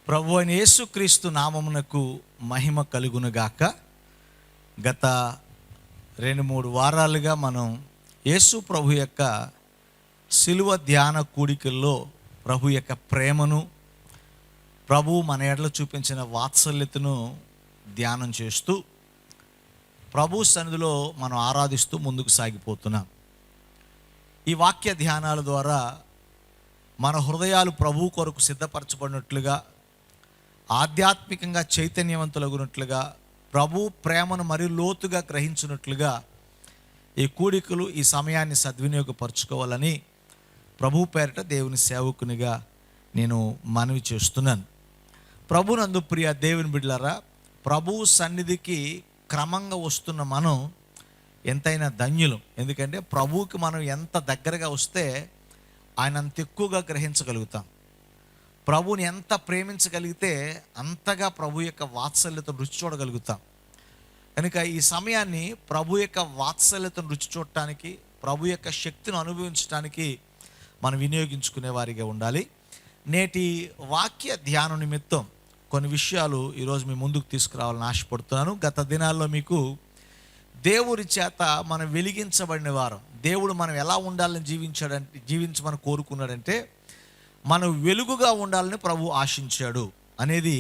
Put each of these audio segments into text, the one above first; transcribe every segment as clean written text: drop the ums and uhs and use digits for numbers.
ప్రభు అయిన యేసుక్రీస్తు నామమునకు మహిమ కలుగునుగాక. గత 2-3 వారాలుగా మనం యేసు ప్రభు యొక్క శిలువ ధ్యాన కూడికల్లో ప్రభు యొక్క ప్రేమను, ప్రభు మన ఎడల చూపించిన వాత్సల్యతను ధ్యానం చేస్తూ ప్రభు సన్నిధిలో మనం ఆరాధిస్తూ ముందుకు సాగిపోతున్నాం. ఈ వాక్య ధ్యానాల ద్వారా మన హృదయాలు ప్రభు కొరకు సిద్ధపరచబడినట్లుగా, ఆధ్యాత్మికంగా చైతన్యవంతులగునట్లుగా, ప్రభు ప్రేమను మరి లోతుగా గ్రహించినట్లుగా ఈ కూడికలు, ఈ సమయాన్ని సద్వినియోగపరచుకోవాలని ప్రభు పేరిట దేవుని సేవకునిగా నేను మనవి చేస్తున్నాను. ప్రభునందు ప్రియ దేవుని బిడ్డలారా, ప్రభు సన్నిధికి క్రమంగా వస్తున్న మనం ఎంతైనా ధన్యులం. ఎందుకంటే ప్రభువుకి మనం ఎంత దగ్గరగా వస్తే ఆయన అంత ఎక్కువగా గ్రహించగలుగుతాం. ప్రభువుని ఎంత ప్రేమించగలిగితే అంతగా ప్రభు యొక్క వాత్సల్యతను రుచి చూడగలుగుతాం. కనుక ఈ సమయాన్ని ప్రభు యొక్క వాత్సల్యతను రుచి చూడటానికి, ప్రభు యొక్క శక్తిని అనుభవించడానికి మనం వినియోగించుకునే వారిగా ఉండాలి. నేటి వాక్య ధ్యానం నిమిత్తం కొన్ని విషయాలు ఈరోజు మీ ముందుకు తీసుకురావాలని ఆశపడుతున్నాను. గత దినాల్లో మీకు దేవుడి చేత మనం వెలిగించబడిన వారం, దేవుడు మనం ఎలా ఉండాలని జీవించమని కోరుకున్నాడంటే మనం వెలుగుగా ఉండాలని ప్రభు ఆశించాడు అనేది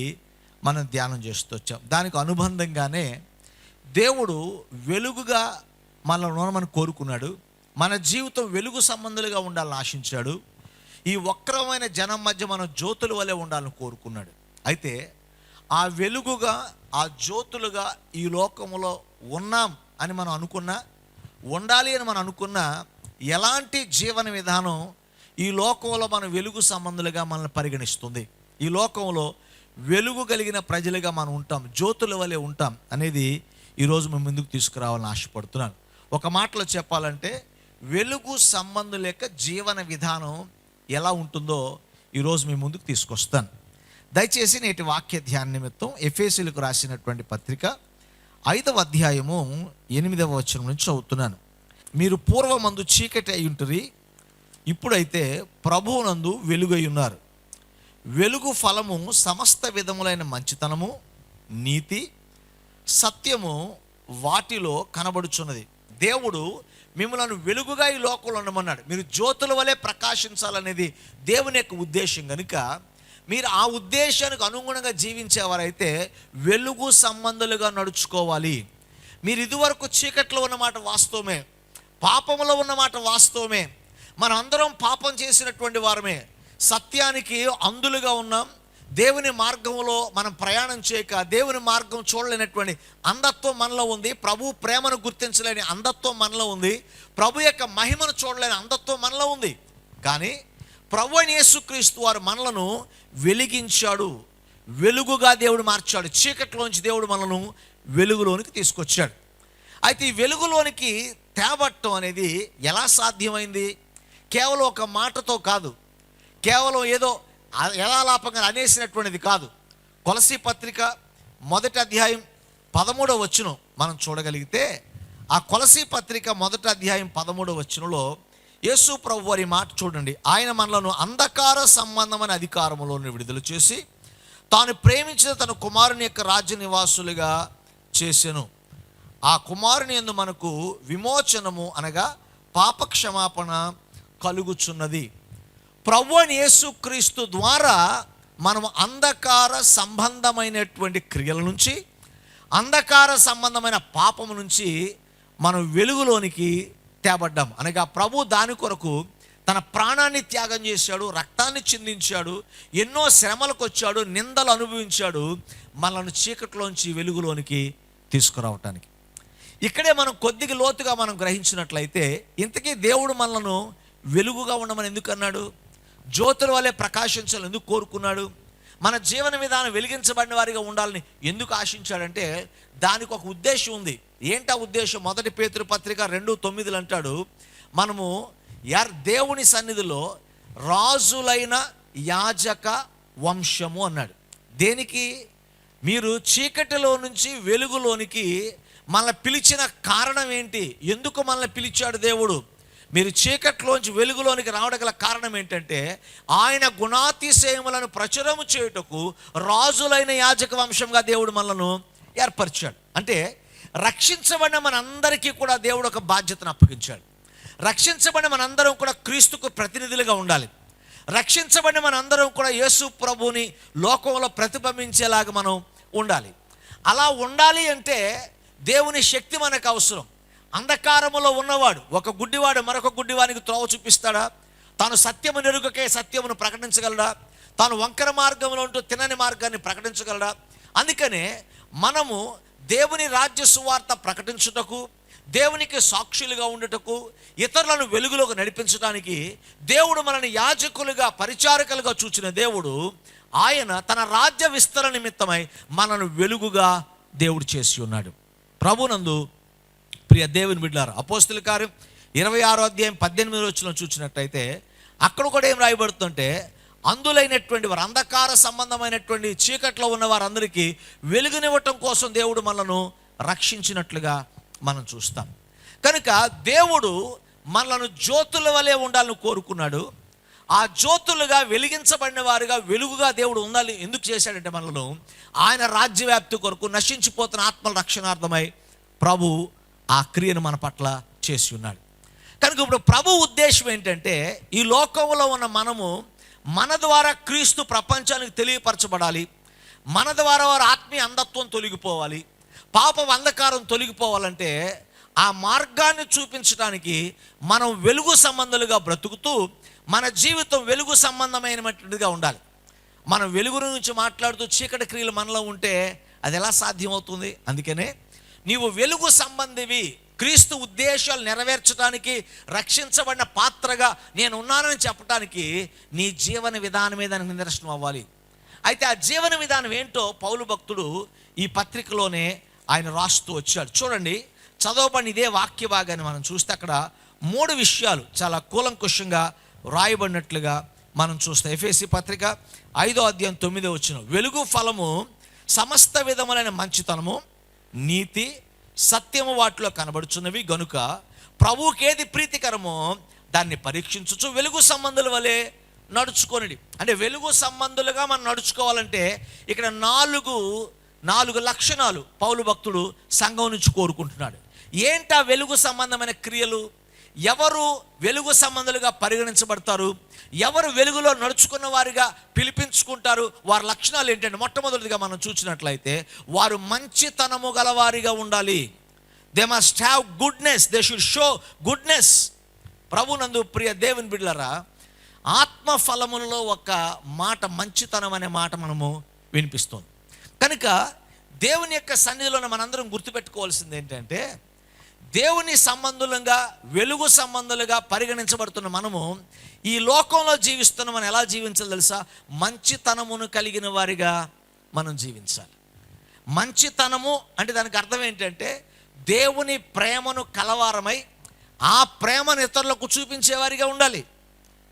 మనం ధ్యానం చేస్తూ వచ్చాం. దానికి అనుబంధంగానే దేవుడు వెలుగుగా మనల్ని కోరుకున్నాడు. మన జీవితం వెలుగు సంబంధులుగా ఉండాలని ఆశించాడు. ఈ వక్రమైన జనం మధ్య మనం జ్యోతుల వలె ఉండాలని కోరుకున్నాడు. అయితే ఆ వెలుగుగా, ఆ జ్యోతులుగా ఈ లోకములో ఉన్నాం అని మనం అనుకున్నా, ఉండాలి అని మనం అనుకున్నా, ఎలాంటి జీవన విధానం ఈ లోకంలో మనం వెలుగు సంబంధులుగా మనల్ని పరిగణిస్తుంది, ఈ లోకంలో వెలుగు కలిగిన ప్రజలుగా మనం ఉంటాం, జ్యోతుల వలె ఉంటాం అనేది ఈరోజు మేము ముందుకు తీసుకురావాలని ఆశపడుతున్నాను. ఒక మాటలో చెప్పాలంటే వెలుగు సంబంధం లేక జీవన విధానం ఎలా ఉంటుందో ఈరోజు మీ ముందుకు తీసుకొస్తాను. దయచేసి నేటి వాక్య ధ్యాన నిమిత్తం ఎఫెసీయులకు రాసినటువంటి పత్రిక 5వ అధ్యాయము 8వ వచనం నుంచి చదువుతున్నాను. మీరు పూర్వమందు చీకటి అయి ఉంటురి, ఇప్పుడైతే ప్రభువునందు వెలుగై ఉన్నారు. వెలుగు ఫలము సమస్త విధములైన మంచితనము, నీతి, సత్యము వాటిలో కనబడుచున్నది. దేవుడు మిమ్మల్ని వెలుగుగా ఈ లోకంలో ఉండమన్నాడు. మీరు జ్యోతుల వలె ప్రకాశించాలనేది దేవుని యొక్క ఉద్దేశం. కనుక మీరు ఆ ఉద్దేశానికి అనుగుణంగా జీవించేవారైతే వెలుగు సంబంధులుగా నడుచుకోవాలి. మీరు ఇదివరకు చీకట్లో ఉన్నమాట వాస్తవమే, పాపంలో ఉన్నమాట వాస్తవమే. మనం అందరం పాపం చేసినటువంటి వారమే, సత్యానికి అందులుగా ఉన్నాం. దేవుని మార్గంలో మనం ప్రయాణం చేయక దేవుని మార్గం చూడలేనటువంటి అంధత్వం మనలో ఉంది. ప్రభు ప్రేమను గుర్తించలేని అంధత్వం మనలో ఉంది. ప్రభు యొక్క మహిమను చూడలేని అంధత్వం మనలో ఉంది. కానీ ప్రభు అయిన యేసుక్రీస్తు వారు మనలను వెలిగించాడు, వెలుగుగా దేవుడు మార్చాడు. చీకట్లోంచి దేవుడు మనను వెలుగులోనికి తీసుకొచ్చాడు. అయితే ఈ వెలుగులోనికి తేబట్టం అనేది ఎలా సాధ్యమైంది? కేవలం ఒక మాటతో కాదు, కేవలం ఏదో ఎలా లాపంగా అనేసినటువంటిది కాదు. కొలసీ పత్రిక 1వ అధ్యాయం 13వ వచనం మనం చూడగలిగితే, ఆ కొలసీ పత్రిక 1వ అధ్యాయం 13వ వచనంలో యేసు ప్రభు వారి మాట చూడండి. ఆయన మనలను అంధకార సంబంధమైన అధికారములో విడుదల చేసి తాను ప్రేమించిన తన కుమారుని యొక్క రాజ్య నివాసులుగా చేసెను. ఆ కుమారుని యందు మనకు విమోచనము అనగా పాప క్షమాపణ కలుగుచున్నది. ప్రభువు అయిన యేసుక్రీస్తు ద్వారా మనం అంధకార సంబంధమైనటువంటి క్రియల నుంచి, అంధకార సంబంధమైన పాపము నుంచి మనం వెలుగులోనికి తేబడ్డాం. అనగా ప్రభు దాని కొరకు తన ప్రాణాన్ని త్యాగం చేశాడు, రక్తాన్ని చిందించాడు, ఎన్నో శ్రమలకు వచ్చాడు, నిందలు అనుభవించాడు, మనల్ని చీకట్లోంచి వెలుగులోనికి తీసుకురావటానికి. ఇక్కడే మనం కొద్దిగా లోతుగా మనం గ్రహించినట్లయితే, ఇంతకీ దేవుడు మనలను వెలుగుగా ఉండమని ఎందుకు అన్నాడు? జ్యోతుల వలె ప్రకాశించాలని ఎందుకు కోరుకున్నాడు? మన జీవన విధానం వెలిగించబడిన వారిగా ఉండాలని ఎందుకు ఆశించాడంటే దానికి ఒక ఉద్దేశం ఉంది. ఏంటా ఉద్దేశం? 1 పేతురు పత్రిక 2:9 అంటాడు, మనము దేవుని సన్నిధిలో రాజులైన యాజక వంశము అన్నాడు. దేనికి? మీరు చీకటిలో నుంచి వెలుగులోనికి మనల్ని పిలిచిన కారణం ఏంటి? ఎందుకు మనల్ని పిలిచాడు దేవుడు? మీరు చీకట్లోంచి వెలుగులోనికి రావడం గల కారణం ఏంటంటే ఆయన గుణాతిశయములను ప్రచురము చేయుటకు రాజులైన యాజక వంశంగా దేవుడు మనలను ఏర్పరిచాడు. అంటే రక్షించబడిన మనందరికీ కూడా దేవుడు ఒక బాధ్యతను అప్పగించాడు. రక్షించబడిన మనందరం కూడా క్రీస్తుకు ప్రతినిధులుగా ఉండాలి. రక్షించబడిన మనందరం కూడా యేసు ప్రభువుని లోకంలో ప్రతిబింబించేలాగా మనం ఉండాలి. అలా ఉండాలి అంటే దేవుని శక్తి మనకు అవసరం. అంధకారములో ఉన్నవాడు, ఒక గుడ్డివాడు మరొక గుడ్డివానికి త్రోవ చూపిస్తాడా? తాను సత్యము నెరుగకే సత్యమును ప్రకటించగలడా? తాను వంకర మార్గంలో ఉంటూ తినని మార్గాన్ని ప్రకటించగలడా? అందుకనే మనము దేవుని రాజ్య సువార్త ప్రకటించుటకు, దేవునికి సాక్షులుగా ఉండుటకు, ఇతరులను వెలుగులోకి నడిపించడానికి దేవుడు మనల్ని యాజకులుగా పరిచారకులుగా చూచిన దేవుడు, ఆయన తన రాజ్య విస్తరణ నిమిత్తమై మనను వెలుగుగా దేవుడు చేసి ఉన్నాడు. ప్రభునందు ప్రియ దేవుని బిడ్డలారా, అపోస్తలుల కార్యం 26వ అధ్యాయం 18వ వచనం చూసినట్టయితే అక్కడ కూడా ఏం రాయబడుతుంటే, అందులైనటువంటి వారు, అంధకార సంబంధమైనటువంటి చీకట్లో ఉన్న వారందరికీ వెలుగునివ్వటం కోసం దేవుడు మనలను రక్షించినట్లుగా మనం చూస్తాం. కనుక దేవుడు మనలను జ్యోతుల వలె ఉండాలని కోరుకున్నాడు. ఆ జ్యోతులుగా వెలిగించబడిన వారుగా వెలుగుగా దేవుడు ఉండాలి. ఎందుకు చేశాడంటే మనలను ఆయన రాజ్యవ్యాప్తి కొరకు, నశించిపోతున్న ఆత్మల రక్షణార్థమై ప్రభు ఆ క్రియను మన పట్ల చేసి ఉన్నాడు. కనుక ఇప్పుడు ప్రభు ఉద్దేశం ఏంటంటే, ఈ లోకంలో ఉన్న మనము మన ద్వారా క్రీస్తు ప్రపంచానికి తెలియపరచబడాలి. మన ద్వారా వారి ఆత్మీయ అంధత్వం తొలగిపోవాలి, పాపం అంధకారం తొలగిపోవాలంటే ఆ మార్గాన్ని చూపించడానికి మనం వెలుగు సంబంధాలుగా బ్రతుకుతూ మన జీవితం వెలుగు సంబంధమైనటువంటిదిగా ఉండాలి. మనం వెలుగు నుంచి మాట్లాడుతూ చీకటి క్రియలు మనలో ఉంటే అది ఎలా సాధ్యమవుతుంది? అందుకనే నీవు వెలుగు సంబంధివి, క్రీస్తు ఉద్దేశాలు నెరవేర్చడానికి రక్షించబడిన పాత్రగా నేను ఉన్నానని చెప్పడానికి నీ జీవన విధానం మీద నిదర్శనం అవ్వాలి. అయితే ఆ జీవన విధానం ఏంటో పౌలు భక్తుడు ఈ పత్రికలోనే ఆయన రాస్తూ వచ్చాడు. చూడండి, చదవబడిన ఇదే వాక్య భాగాన్ని మనం చూస్తే అక్కడ 3 విషయాలు చాలా కూలంకుషంగా రాయబడినట్లుగా మనం చూస్తాం. ఎఫెసీ పత్రిక 5వ అధ్యాయం 9వ వచనం, వెలుగు ఫలము సమస్త విధములైన మంచితనము, నీతి, సత్యము వాటిలో కనబడుచున్నవి గనుక ప్రభువుకేది ప్రీతికరమో దాన్ని పరీక్షించుచు వెలుగు సంబంధుల వలె నడుచుకొనిడి. అంటే వెలుగు సంబంధులుగా మనం నడుచుకోవాలంటే ఇక్కడ 4 లక్షణాలు పౌలు భక్తుడు సంఘం నుంచి కోరుకుంటున్నాడు. ఏంటా వెలుగు సంబంధమైన క్రియలు? ఎవరు వెలుగు సంబంధులుగా పరిగణించబడతారు? ఎవరు వెలుగులో నడుచుకున్న వారిగా పిలిపించుకుంటారు? వారి లక్షణాలు ఏంటంటే, మొట్టమొదటిగా మనం చూసినట్లయితే వారు మంచితనము గలవారిగా ఉండాలి. They must have goodness, they should show goodness. ప్రభునందు ప్రియ దేవుని బిడ్డలారా, ఆత్మ ఫలములలో ఒక మాట మంచితనం అనే మాట మనము వినిపిస్తుంది. కనుక దేవుని యొక్క సన్నిధిలో మనందరం గుర్తుపెట్టుకోవాల్సింది ఏంటంటే, దేవుని సంబంధులుగా వెలుగు సంబంధులుగా పరిగణించబడుతున్న మనము ఈ లోకంలో జీవిస్తున్న మనం ఎలా జీవించాలి తెలుసా? మంచితనమును కలిగిన వారిగా మనం జీవించాలి. మంచితనము అంటే దానికి అర్థం ఏంటంటే, దేవుని ప్రేమను కలవారమై ఆ ప్రేమను ఇతరులకు చూపించేవారిగా ఉండాలి.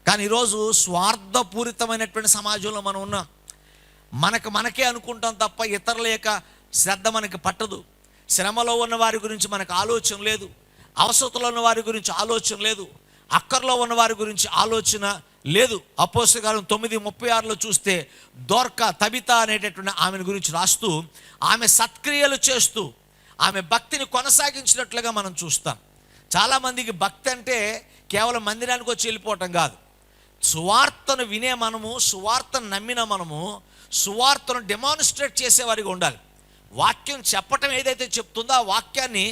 కానీ ఈరోజు స్వార్థపూరితమైనటువంటి సమాజంలో మనం ఉన్నాం. మనకే అనుకుంటాం తప్ప ఇతరుల యొక్క శ్రద్ధ మనకి పట్టదు. శ్రమలో ఉన్న వారి గురించి మనకు ఆలోచన లేదు, అవసరతలో ఉన్న వారి గురించి ఆలోచన లేదు, అక్కర్లో ఉన్న వారి గురించి ఆలోచన లేదు. అపోస్తలుల కార్యం 9:36 చూస్తే దోర్కా, తబిత అనేటటువంటి ఆమెను గురించి రాస్తూ ఆమె సత్క్రియలు చేస్తూ ఆమె భక్తిని కొనసాగించినట్లుగా మనం చూస్తాం. చాలామందికి భక్తి అంటే కేవలం మందిరానికి వచ్చి వెళ్ళిపోవటం కాదు. సువార్తను వినే మనము, సువార్తను నమ్మిన మనము సువార్తను డెమాన్స్ట్రేట్ చేసేవారిగా ఉండాలి. వాక్యం చెప్పటం ఏదైతే చెప్తుందో ఆ వాక్యాన్ని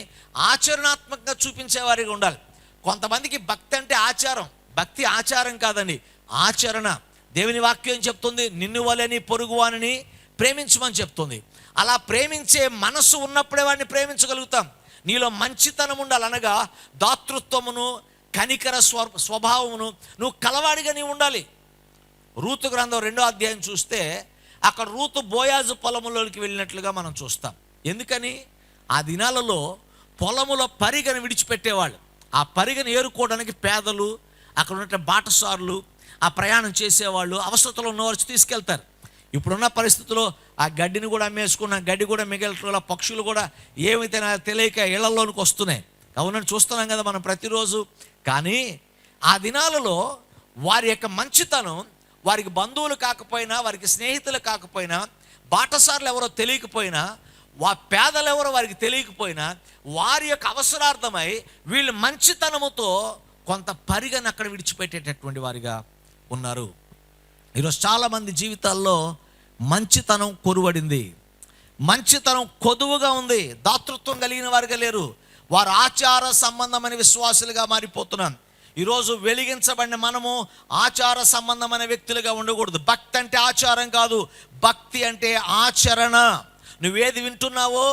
ఆచరణాత్మకంగా చూపించేవారిగా ఉండాలి. కొంతమందికి భక్తి అంటే ఆచారం. భక్తి ఆచారం కాదండి, ఆచరణ. దేవుని వాక్యం చెప్తుంది, నిన్ను వలె నీ పొరుగువానిని ప్రేమించమని చెప్తుంది. అలా ప్రేమించే మనసు ఉన్నప్పుడే వాడిని ప్రేమించగలుగుతాం. నీలో మంచితనం ఉండాలి, అనగా దాతృత్వమును, కనికర స్వభావమును నువ్వు కలవాడిగా నీవు ఉండాలి. రూతు గ్రంథం 2వ అధ్యాయం చూస్తే అక్కడ రూతు బోయాజు పొలములోకి వెళ్ళినట్లుగా మనం చూస్తాం. ఎందుకని? ఆ దినాలలో పొలములో పరిగను విడిచిపెట్టేవాళ్ళు. ఆ పరిగను ఏరుకోవడానికి పేదలు, అక్కడ ఉన్న బాటసారులు, ఆ ప్రయాణం చేసేవాళ్ళు, అవసరతలో ఉన్నవారు తీసుకెళ్తారు. ఇప్పుడున్న పరిస్థితుల్లో ఆ గడ్డిని కూడా అమ్మేసుకున్న, గడ్డి కూడా మిగలట్ల పక్షులు కూడా ఏమైతే తెలియక ఇళ్లలోనికి వస్తున్నాయి. అవునని చూస్తున్నాం కదా మనం ప్రతిరోజు. కానీ ఆ దినాలలో వారి యొక్క మంచితనం, వారికి బంధువులు కాకపోయినా, వారికి స్నేహితులు కాకపోయినా, బాటసార్లు ఎవరో తెలియకపోయినా, పేదలు ఎవరో వారికి తెలియకపోయినా, వారి యొక్క అవసరార్థమై వీళ్ళు మంచితనముతో కొంత పరిగణ అక్కడ విడిచిపెట్టేటటువంటి వారిగా ఉన్నారు. ఈరోజు చాలామంది జీవితాల్లో మంచితనం కొరువడింది, మంచితనం కొదువుగా ఉంది, దాతృత్వం కలిగిన వారిగా లేరు. వారు ఆచార సంబంధమైన విశ్వాసులుగా మారిపోతున్నారు. ఈరోజు వెలిగించబడిన మనము ఆచార సంబంధమైన వ్యక్తులుగా ఉండకూడదు. భక్తి అంటే ఆచారం కాదు, భక్తి అంటే ఆచరణ. నువ్వేది వింటున్నావో,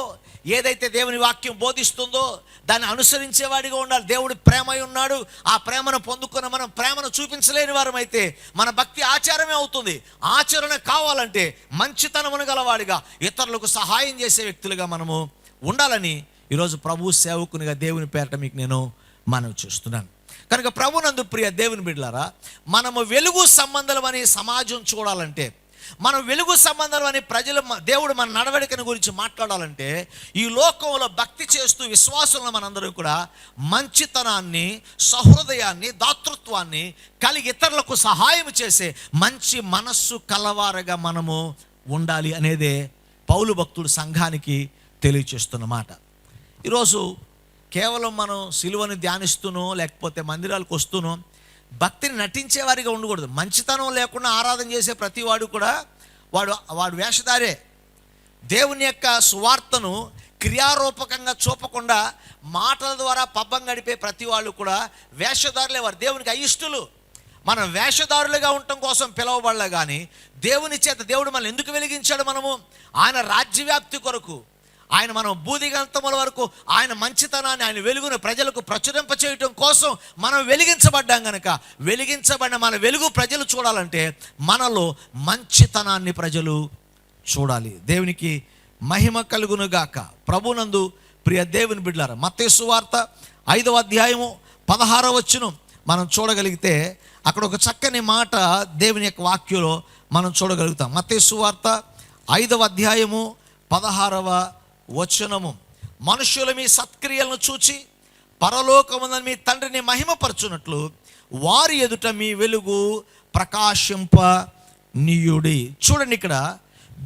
ఏదైతే దేవుని వాక్యం బోధిస్తుందో దాన్ని అనుసరించేవాడిగా ఉండాలి. దేవుడు ప్రేమై ఉన్నాడు, ఆ ప్రేమను పొందుకున్న మనం ప్రేమను చూపించలేని వారమైతే మన భక్తి ఆచారమే అవుతుంది. ఆచరణ కావాలంటే మంచితనమును గలవాడిగా, ఇతరులకు సహాయం చేసే వ్యక్తులుగా మనము ఉండాలని ఈరోజు ప్రభు సేవకునిగా దేవుని పేరట మీకు నేను మనవి చేస్తున్నాను. కనుక ప్రభునందు ప్రియ దేవుని బిడ్డలారా, మనము వెలుగు సంబంధాలమని సమాజం చూడాలంటే, మనం వెలుగు సంబంధాలమని ప్రజలు, దేవుడు మన నడవడికను గురించి మాట్లాడాలంటే, ఈ లోకంలో భక్తి చేస్తూ విశ్వాసంలో మనందరూ కూడా మంచితనాన్ని, సహృదయాన్ని, దాతృత్వాన్ని కలిగి ఇతరులకు సహాయం చేసే మంచి మనస్సు కలవారగా మనము ఉండాలి అనేదే పౌలు భక్తుడు సంఘానికి తెలియచేస్తున్నమాట. ఈరోజు కేవలం మనం సిలువని ధ్యానిస్తూనో లేకపోతే మందిరాలకు వస్తూనో భక్తిని నటించేవారిగా ఉండకూడదు. మంచితనం లేకుండా ఆరాధన చేసే ప్రతి వాడు కూడా వాడు వేషధారే. దేవుని యొక్క సువార్తను క్రియారూపకంగా చూపకుండా మాటల ద్వారా పబ్బం గడిపే ప్రతి వాళ్ళు కూడా వేషధారులే. వారు దేవునికి అయిష్టులు. మనం వేషధారులుగా ఉండటం కోసం పిలవబడలే కానీ దేవుని చేత దేవుడు మనల్ని ఎందుకు వెలిగించాడు? మనము ఆయన రాజ్యవ్యాప్తి కొరకు, ఆయన మనం బూదిగంతముల వరకు ఆయన మంచితనాన్ని, ఆయన వెలుగును ప్రజలకు ప్రచురింపచేయటం కోసం మనం వెలిగించబడ్డాం. కనుక వెలిగించబడిన మన వెలుగు ప్రజలు చూడాలంటే మనలో మంచితనాన్ని ప్రజలు చూడాలి. దేవునికి మహిమ కలుగునుగాక. ప్రభునందు ప్రియ దేవుని బిడ్డలారా, మత్తయి సువార్త 5వ అధ్యాయము 16వ వచనం మనం చూడగలిగితే అక్కడ ఒక చక్కని మాట దేవుని యొక్క వాక్యంలో మనం చూడగలుగుతాం. మత్తయి సువార్త 5వ అధ్యాయము 16వ వచనము, మనుష్యులు మీ సత్క్రియలను చూచి పరలోకమున మీ తండ్రిని మహిమపరచునట్లు వారి ఎదుట మీ వెలుగు ప్రకాశింపనీయుడి. చూడండి, ఇక్కడ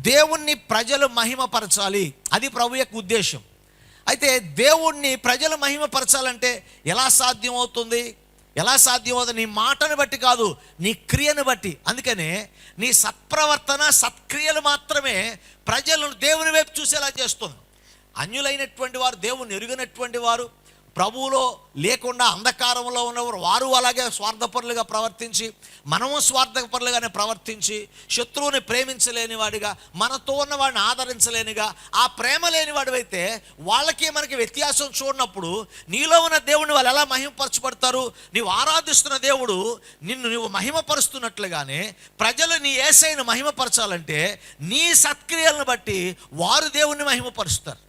దేవుణ్ణి ప్రజలు మహిమపరచాలి, అది ప్రభు యొక్క ఉద్దేశం. అయితే దేవుణ్ణి ప్రజలు మహిమపరచాలంటే ఎలా సాధ్యమవుతుంది? నీ మాటను బట్టి కాదు, నీ క్రియను బట్టి. అందుకనే నీ సత్ప్రవర్తన, సత్క్రియలు మాత్రమే ప్రజలను దేవుని వైపు చూసేలా చేస్తుంది. అన్యులైనటువంటి వారు, దేవుని ఎరుగనటువంటి వారు, ప్రభువులో లేకుండా అంధకారంలో ఉన్నవారు, వారు అలాగే స్వార్థపరులుగా ప్రవర్తించి, మనము స్వార్థపరులుగానే ప్రవర్తించి, శత్రువుని ప్రేమించలేని వాడిగా, మనతో ఉన్న వాడిని ఆదరించలేనిగా, ఆ ప్రేమ లేని వాడివైతే వాళ్ళకి మనకి వ్యత్యాసం చూడనప్పుడు నీలో ఉన్న దేవుడిని వాళ్ళు ఎలా మహిమపరచబడతారు? నీవు ఆరాధిస్తున్న దేవుడు నువ్వు మహిమపరుస్తున్నట్లుగానే ప్రజలు నీ యేసయ్యను మహిమపరచాలంటే నీ సత్క్రియలను బట్టి వారు దేవుణ్ణి మహిమపరుస్తారు.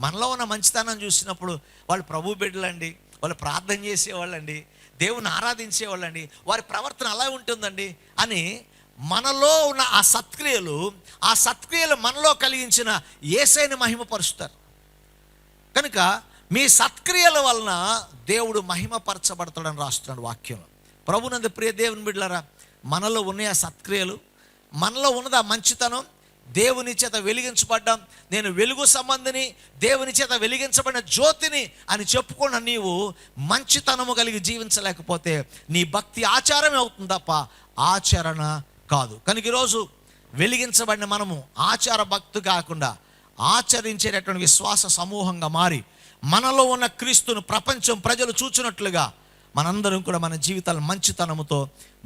మనలో ఉన్న మంచితనం చూసినప్పుడు వాళ్ళు ప్రభు బిడ్డలండి, వాళ్ళు ప్రార్థన చేసేవాళ్ళండి, దేవుని ఆరాధించేవాళ్ళండి, వారి ప్రవర్తన అలా ఉంటుందండి అని మనలో ఉన్న ఆ సత్క్రియలు మనలో కలిగించిన యేసయ్యను మహిమపరుస్తారు. కనుక మీ సత్క్రియల వలన దేవుడు మహిమపరచబడతాడని రాస్తున్నాడు వాక్యంలో. ప్రభునందు ప్రియ దేవుని బిడ్డలారా, మనలో ఉన్న ఆ సత్క్రియలు, మనలో ఉన్నది ఆ మంచితనం, దేవుని చేత వెలిగించబడ్డాం, నేను వెలుగు సంబంధిని, దేవుని చేత వెలిగించబడిన జ్యోతిని అని చెప్పుకున్న నీవు మంచితనము కలిగి జీవించలేకపోతే నీ భక్తి ఆచారమే అవుతుంది తప్ప ఆచరణ కాదు. కనుక ఈరోజు వెలిగించబడిన మనము ఆచార భక్తి కాకుండా ఆచరించేటటువంటి విశ్వాస సమూహంగా మారి మనలో ఉన్న క్రీస్తును ప్రపంచం ప్రజలు చూచినట్లుగా మనందరం కూడా మన జీవితాలను మంచితనముతో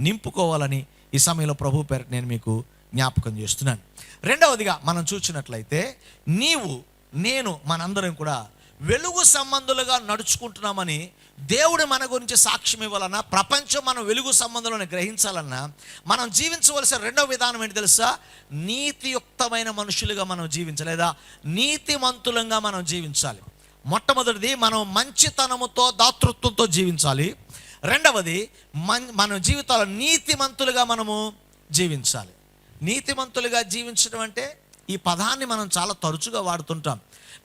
నింపుకోవాలని ఈ సమయంలో ప్రభు పేరిట నేను మీకు జ్ఞాపకం చేస్తున్నాను. రెండవదిగా మనం చూసినట్లయితే నేను మనందరం కూడా వెలుగు సంబంధులుగా నడుచుకుంటున్నామని దేవుడు మన గురించి సాక్ష్యం ఇవ్వాలన్నా, ప్రపంచం మనం వెలుగు సంబంధులను గ్రహించాలన్నా మనం జీవించవలసిన రెండవ విధానం ఏంటి తెలుసా? నీతియుక్తమైన మనుషులుగా మనం జీవించాలి, లేదా నీతిమంతులంగా మనం జీవించాలి. మొట్టమొదటిది, మనం మంచితనముతో దాతృత్వంతో జీవించాలి. రెండవది, మన జీవితాల్లో నీతిమంతులుగా మనము జీవించాలి. నీతిమంతులుగా జీవించడం అంటే ఈ పదాన్ని మనం చాలా తరచుగా వాడుతుంటాం.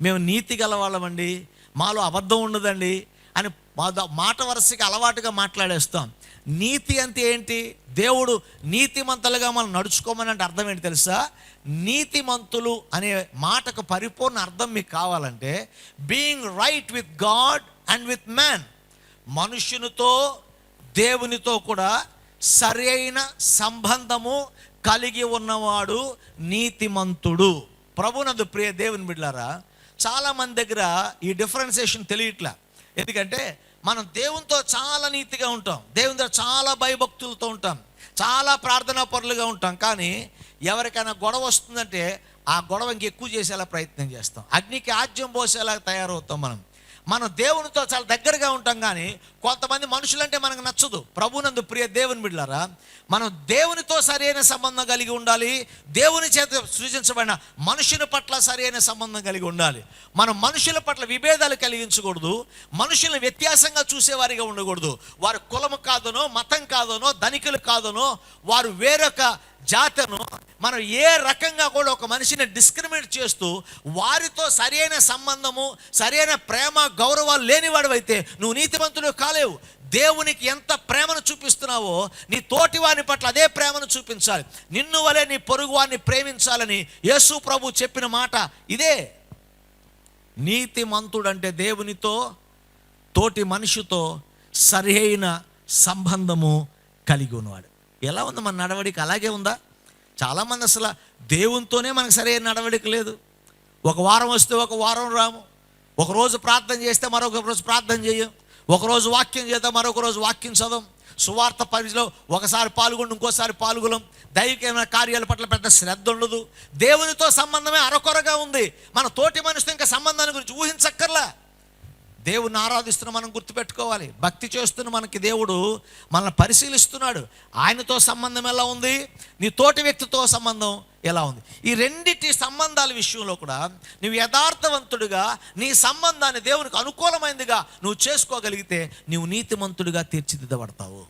మేము నీతి గల వాళ్ళమండి, మాలో అబద్ధం ఉండదండి అని మాట వరుసకి అలవాటుగా మాట్లాడేస్తాం. నీతి అంటే ఏంటి? దేవుడు నీతిమంతులుగా మనం నడుచుకోమని అంటే అర్థం ఏంటి తెలుసా? నీతిమంతులు అనే మాటకు పరిపూర్ణ అర్థం మీకు కావాలంటే being right with God and with man, మనుష్యునితో దేవునితో కూడా సరైన సంబంధము కలిగి ఉన్నవాడు నీతిమంతుడు. ప్రభునందు ప్రియ దేవుని బిడ్డలారా, చాలామంది దగ్గర ఈ డిఫరెన్సియేషన్ తెలియట్లా. ఎందుకంటే మనం దేవునితో చాలా నీతిగా ఉంటాం, దేవుని దగ్గర చాలా భయభక్తులతో ఉంటాం, చాలా ప్రార్థనా పరులుగా ఉంటాం. కానీ ఎవరికైనా గొడవ వస్తుందంటే ఆ గొడవ ఇంకెక్కువ చేసేలా ప్రయత్నం చేస్తాం, అగ్నికి ఆజ్యం పోసేలా తయారవుతాం. మనం దేవునితో చాలా దగ్గరగా ఉంటాం. కానీ కొంతమంది మనుషులంటే మనకు నచ్చదు. ప్రభునందు ప్రియ దేవుని బిడ్డలారా, మనం దేవునితో సరైన సంబంధం కలిగి ఉండాలి. దేవుని చేత సృజించబడిన మనుషుల పట్ల సరైన సంబంధం కలిగి ఉండాలి. మనం మనుషుల పట్ల విభేదాలు కలిగించకూడదు, మనుషులను వ్యత్యాసంగా చూసేవారిగా ఉండకూడదు. వారు కులము కాదనో, మతం కాదనో, ధనికులు కాదనో, వారు వేరొక జాతను మనం ఏ రకంగా కూడా ఒక మనిషిని డిస్క్రిమినేట్ చేస్తూ వారితో సరైన సంబంధము, సరైన ప్రేమ, గౌరవాలు లేనివాడు అయితే నువ్వు నీతిమంతుడు కాలేవు. దేవునికి ఎంత ప్రేమను చూపిస్తున్నావో నీ తోటి వారిని పట్ల అదే ప్రేమను చూపించాలి. నిన్ను వలె నీ పొరుగు వారిని ప్రేమించాలని యేసు ప్రభు చెప్పిన మాట ఇదే. నీతిమంతుడు అంటే దేవునితో, తోటి మనిషితో సరైన సంబంధము కలిగి ఉన్నవాడు. ఎలా ఉంది మన నడవడిక? అలాగే ఉందా? చాలామంది అసలు దేవునితోనే మనకు సరైన నడవడిక లేదు. ఒక వారం వస్తే ఒక వారం రాము, ఒకరోజు ప్రార్థన చేస్తే మరొక రోజు ప్రార్థన చేయం, ఒకరోజు వాక్యం చేద్దాం మరొక రోజు వాక్యం చదవం, సువార్త పరిధిలో ఒకసారి పాల్గొండి ఇంకోసారి పాల్గొనం, దైవికమైన కార్యాల పట్ల పెద్ద శ్రద్ధ ఉండదు. దేవునితో సంబంధమే అరకొరగా ఉంది. మన తోటి మనిషితో ఇంకా సంబంధాన్ని గురించి ఊహించక్కర్లా. దేవుని ఆరాధిస్తున్న మనం గుర్తుపెట్టుకోవాలి. భక్తి చేస్తున్న మనకి దేవుడు మనల్ని పరిశీలిస్తున్నాడు. ఆయనతో సంబంధం ఎలా ఉంది, నీ తోటి వ్యక్తితో సంబంధం ఎలా ఉంది? ఈ రెండిటి సంబంధాల విషయంలో కూడా నువ్వు యథార్థవంతుడిగా నీ సంబంధాన్ని దేవునికి అనుకూలమైనదిగా నువ్వు చేసుకోగలిగితే నువ్వు నీతిమంతుడిగా తీర్చిదిద్దబడతావు.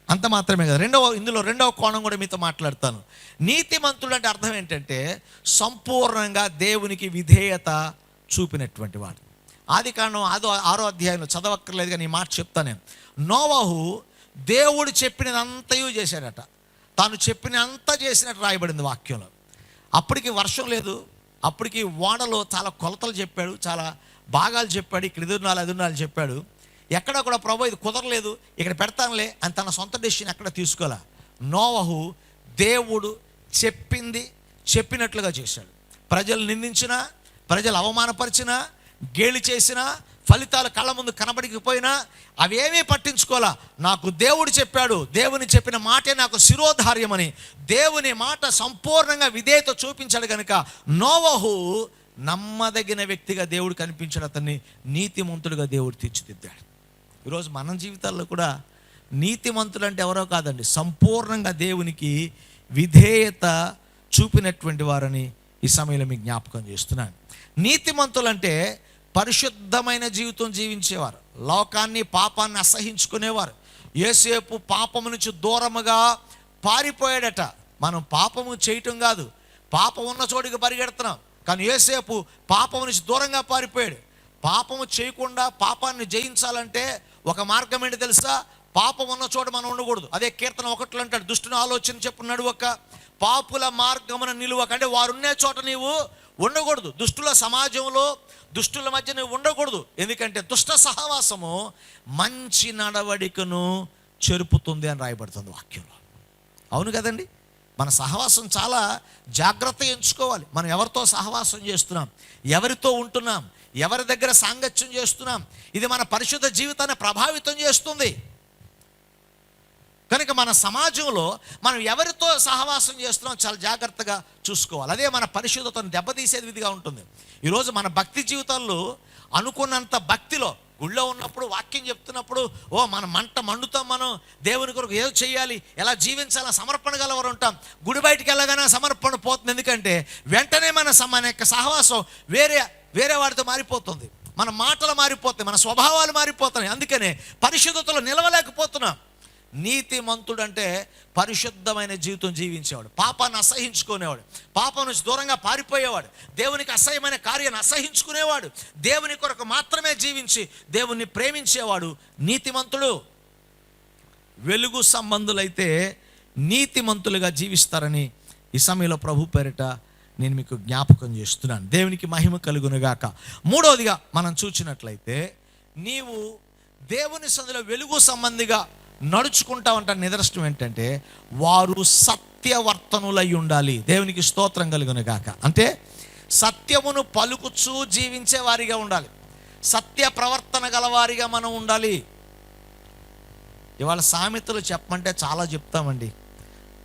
అంత మాత్రమే కదా. ఇందులో రెండవ కోణం కూడా మీతో మాట్లాడతాను. నీతిమంతుడు అంటే అర్థం ఏంటంటే సంపూర్ణంగా దేవునికి విధేయత చూపినటువంటి వాడు. ఆదికాండం 6వ అధ్యాయంలో చదవక్కర్లేదు కానీ ఈ మాట చెప్తాను నేను. నోవహు దేవుడు చెప్పినదంతయు చేశాడట, తాను చెప్పినంత చేసినట్టు రాయబడింది వాక్యంలో. అప్పటికి వర్షం లేదు, అప్పటికి ఓడలో చాలా కొలతలు చెప్పాడు, చాలా భాగాలు చెప్పాడు, ఇక్కడ ఎదురునాలు చెప్పాడు. ఎక్కడ కూడా ప్రభు ఇది కుదరలేదు ఇక్కడ పెడతానులే అని తన సొంత డెసిషన్ ఎక్కడ తీసుకోలే. నోవహు దేవుడు చెప్పింది చెప్పినట్లుగా చేశాడు. ప్రజలు నిందించినా, ప్రజలు అవమానపరిచినా, గేలి చేసినా, ఫలితాలు కళ్ళ ముందు కనబడికపోయినా అవేమీ పట్టించుకోలే. నాకు దేవుడు చెప్పాడు, దేవుని చెప్పిన మాటే నాకు శిరోధార్యమని దేవుని మాట సంపూర్ణంగా విధేయత చూపించాడు కనుక నోవహు నమ్మదగిన వ్యక్తిగా దేవుడు కనిపించాడు, అతన్ని నీతిమంతుడిగా దేవుడు తీర్చిదిద్దాడు. ఈరోజు మన జీవితాల్లో కూడా నీతిమంతులు అంటే ఎవరో కాదండి, సంపూర్ణంగా దేవునికి విధేయత చూపినటువంటి వారని ఈ సమయంలో మీకు జ్ఞాపకం చేస్తున్నాను. నీతిమంతులు అంటే పరిశుద్ధమైన జీవితం జీవించేవారు, లోకాన్ని పాపాన్ని అసహించుకునేవారు. యోసేపు పాపము నుంచి దూరముగా పారిపోయాడట. మనం పాపము చేయటం కాదు, పాపం ఉన్న చోటికి పరిగెడుతున్నాం. కానీ యోసేపు పాపము నుంచి దూరంగా పారిపోయాడు. పాపము చేయకుండా పాపాన్ని జయించాలంటే ఒక మార్గం ఏంటి తెలుసా? పాపం ఉన్న చోట మనం ఉండకూడదు. అదే కీర్తన 1 అంటాడు, దుష్టుని ఆలోచన చెప్పు నడువక, పాపుల మార్గమున నిలువక. అంటే వారున్నే చోట నీవు ఉండకూడదు. దుష్టుల సమాజంలో, దుష్టుల మధ్య నువ్వు ఉండకూడదు. ఎందుకంటే దుష్ట సహవాసము మంచి నడవడికను చెరుపుతుంది అని రాయబడుతుంది వాక్యంలో. అవును కదండి. మన సహవాసం చాలా జాగ్రత్తగా ఎంచుకోవాలి. మనం ఎవరితో సహవాసం చేస్తున్నాం, ఎవరితో ఉంటున్నాం, ఎవరి దగ్గర సాంగత్యం చేస్తున్నాం, ఇది మన పరిశుద్ధ జీవితాన్ని ప్రభావితం చేస్తుంది. కనుక మన సమాజంలో మనం ఎవరితో సహవాసం చేస్తున్నాం చాలా జాగ్రత్తగా చూసుకోవాలి. అదే మన పరిశుద్ధతను దెబ్బతీసేది విధిగా ఉంటుంది. ఈరోజు మన భక్తి జీవితాల్లో అనుకున్నంత భక్తిలో గుళ్ళో ఉన్నప్పుడు వాక్యం చెప్తున్నప్పుడు మన మంట మండుతాం, మనం దేవుని కొరకు ఏదో చేయాలి, ఎలా జీవించాలని సమర్పణ గలవారు ఉంటాం. గుడి బయటికి వెళ్ళగానే సమర్పణ పోతుంది. ఎందుకంటే వెంటనే మన యొక్క సహవాసం వేరే వాడితో మారిపోతుంది, మన మాటలు మారిపోతాయి, మన స్వభావాలు మారిపోతున్నాయి. అందుకనే పరిశుద్ధతలో నిలవలేకపోతున్నాం. నీతిమంతుడు అంటే పరిశుద్ధమైన జీవితం జీవించేవాడు, పాపాన్ని అసహించుకునేవాడు, పాపం నుంచి దూరంగా పారిపోయేవాడు, దేవునికి అసహ్యమైన కార్యాన్ని అసహించుకునేవాడు, దేవుని కొరకు మాత్రమే జీవించి దేవుణ్ణి ప్రేమించేవాడు నీతిమంతుడు. వెలుగు సంబంధులైతే నీతిమంతులుగా జీవిస్తారని ఈ సమయంలో ప్రభు పేరిట నేను మీకు జ్ఞాపకం చేస్తున్నాను. దేవునికి మహిమ కలుగునుగాక. మూడవదిగా మనం చూసినట్లయితే, నీవు దేవుని సన్నిధిలో వెలుగు సంబంధిగా నడుచుకుంటావంట నిదర్శనం ఏంటంటే, వారు సత్యవర్తనులై ఉండాలి. దేవునికి స్తోత్రం కలుగునుగాక. అంటే సత్యమును పలుకుచూ జీవించే వారిగా ఉండాలి, సత్య ప్రవర్తన గలవారిగా మనం ఉండాలి. ఇవాళ సామెతలు చెప్పమంటే చాలా చెప్తామండి.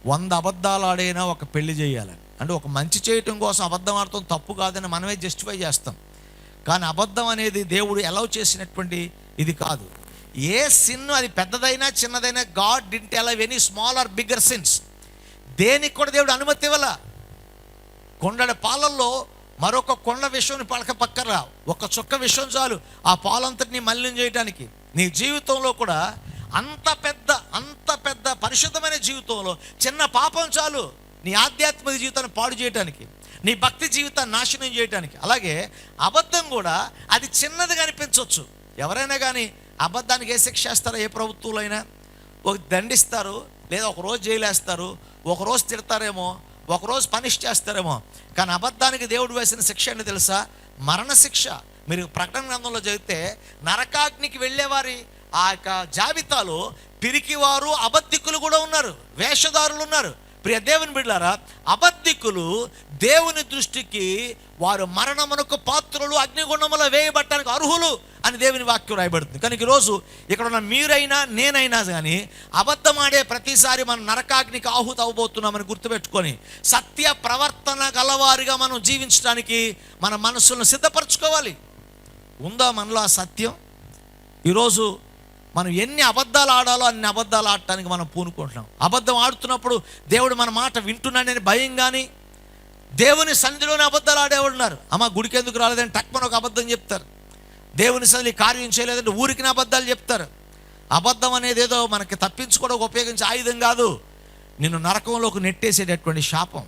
100 అబద్ధాలు ఆడైనా ఒక పెళ్లి చేయాలని, అంటే ఒక మంచి చేయటం కోసం అబద్ధం ఆడటం తప్పు కాదని మనమే జస్టిఫై చేస్తాం. కానీ అబద్ధం అనేది దేవుడు అలౌ చేసినటువంటి ఇది కాదు. ఏ సిన్, అది పెద్దదైనా చిన్నదైనా, God didn't allow any small or bigger sins. దేనికి కూడా దేవుడు అనుమతి ఇవ్వాల. కొండల పాలల్లో మరొక కొండ విషయం పక్కరా, ఒక చుక్క విషయం చాలు ఆ పాలంతటిని మలినం చేయడానికి. నీ జీవితంలో కూడా అంత పెద్ద పరిశుద్ధమైన జీవితంలో చిన్న పాపం చాలు నీ ఆధ్యాత్మిక జీవితాన్ని పాడు చేయడానికి, నీ భక్తి జీవితాన్ని నాశనం చేయడానికి. అలాగే అబద్ధం కూడా అది చిన్నదిగా అనిపించవచ్చు. ఎవరైనా కానీ అబద్ధానికి ఏ శిక్ష చేస్తారో, ఏ ప్రభుత్వంలో అయినా ఒక దండిస్తారు, లేదా ఒకరోజు జైలేస్తారు, ఒకరోజు తిడతారేమో, ఒకరోజు పనిష్ చేస్తారేమో. కానీ అబద్ధానికి దేవుడు వేసిన శిక్ష ఏంటో తెలుసా? మరణ శిక్ష. మీరు ప్రకటన గ్రంథంలో చదివితే నరకాగ్నికి వెళ్ళేవారి ఆ యొక్క జాబితాలో పిరికివారు, అబద్ధికులు కూడా ఉన్నారు, వేషధారులు ఉన్నారు. ప్రియ దేవుని బిడ్డలారా, అబద్ధికులు దేవుని దృష్టికి వారు మరణమునకు పాత్రులు, అగ్నిగుండములో వేయబట్టడానికి అర్హులు అని దేవుని వాక్యం రాయబడుతుంది. కానీ ఈరోజు ఇక్కడ ఉన్న మీరైనా నేనైనా కానీ అబద్ధం ఆడే ప్రతిసారి మనం నరకాగ్నికి ఆహుతి అవబోతున్నామని గుర్తుపెట్టుకొని సత్య ప్రవర్తన గలవారిగా మనం జీవించడానికి మన మనసులను సిద్ధపరచుకోవాలి. ఉందా మనలో ఆ సత్యం? ఈరోజు మనం ఎన్ని అబద్ధాలు ఆడాలో అన్ని అబద్ధాలు ఆడటానికి మనం పూనుకుంటున్నాం. అబద్ధం ఆడుతున్నప్పుడు దేవుడు మన మాట వింటున్నాడని భయం, కానీ దేవుని సన్నిధిలోనే అబద్ధాలు ఆడేవాళ్ళు ఉన్నారు. అమ్మ గుడికి ఎందుకు రాలేదని టక్మని ఒక అబద్ధం చెప్తారు. దేవుని సన్నిధి కార్యం చేయలేదంటే ఊరికి అబద్ధాలు చెప్తారు. అబద్ధం అనేది ఏదో మనకి తప్పించుకోవడానికి ఉపయోగించే ఆయుధం కాదు, నిన్ను నరకంలోకి నెట్టేసేటటువంటి శాపం.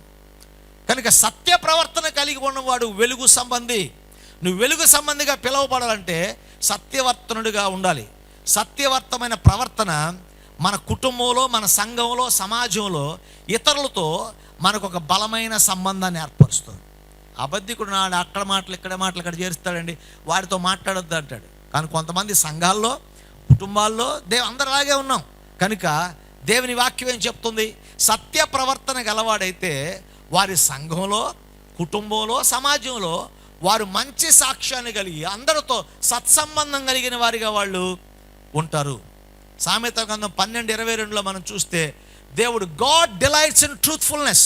కనుక సత్య ప్రవర్తన కలిగి ఉన్నవాడు వెలుగు సంబంధి. నువ్వు వెలుగు సంబంధిగా పిలువబడాలంటే సత్యవర్తనుడిగా ఉండాలి. సత్యవర్తమైన ప్రవర్తన మన కుటుంబంలో, మన సంఘంలో, సమాజంలో ఇతరులతో మనకు ఒక బలమైన సంబంధాన్ని ఏర్పరుస్తుంది. అబద్ధికుడు నాడు అక్కడ మాటలు ఇక్కడ మాటలు ఇక్కడ చేరుస్తాడండి, వాడితో మాట్లాడొద్దు అంటాడు. కానీ కొంతమంది సంఘాల్లో, కుటుంబాల్లో అందరూ అలాగే ఉన్నాం. కనుక దేవుని వాక్యం ఏం చెప్తుంది? సత్య ప్రవర్తన గలవాడైతే వారి సంఘంలో, కుటుంబంలో, సమాజంలో వారు మంచి సాక్ష్యాన్ని కలిగి అందరితో సత్సంబంధం కలిగిన వారిగా వాళ్ళు ఉంటారు. సామెత గ్రంథం 12:22లో మనం చూస్తే, దేవుడు గాడ్ డిలైట్స్ ఇన్ ట్రూత్ఫుల్నెస్.